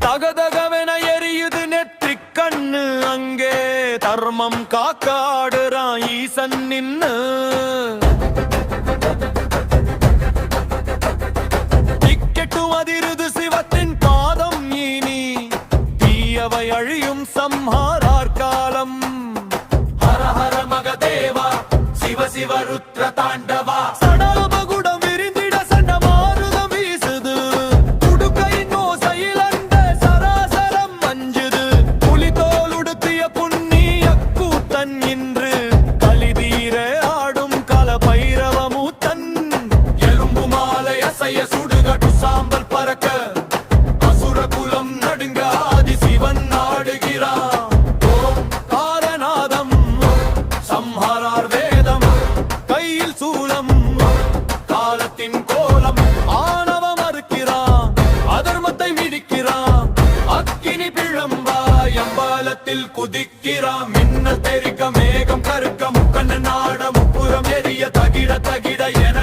தகதகவென எரியுது நெற்றிக் கண்ணு அங்கே தர்மம் காக்காடுறான் ஈசன் நின்னு திக்கெட்டும் அதிருது சிவத்தின் பாதம் இனி தீயவை அழியும் சம்ஹாரார் காலம் ஹர ஹர மகதேவா சிவ சிவ ருத்ர தாண்டவா சடாபகுடம் விரிந்திட சண்ட மாருதம் வீசுது துடுக்கையின் ஓசையில் அந்த சராசரம் மஞ்சுது புலிதோல் உடுத்திய புண்ணிய கூத்தன் இன்று கலிதீர ஆடும் கல பைரவ மூத்தன் எலும்பு மாலை அசைய சுடுகட்டு சாம்பல் பறக்க அசுர குலம் நடுங்க ஆதி சிவன் ஆடுகிறான் சம்ஹாரார் வேதம் கையில் சூலம் காலத்தின் கோலம் ஆணவம் அறுக்கிறான் அதர்மத்தை மிதிக்கிறான் அக்கினி பிழம்பா எம்பாலத்தில் குதிக்கிறான் மின்னல் தெரிக்க மேகம் கருக்க முக்கண்ண நாட முப்புறம் எரிய தகிட தகிட என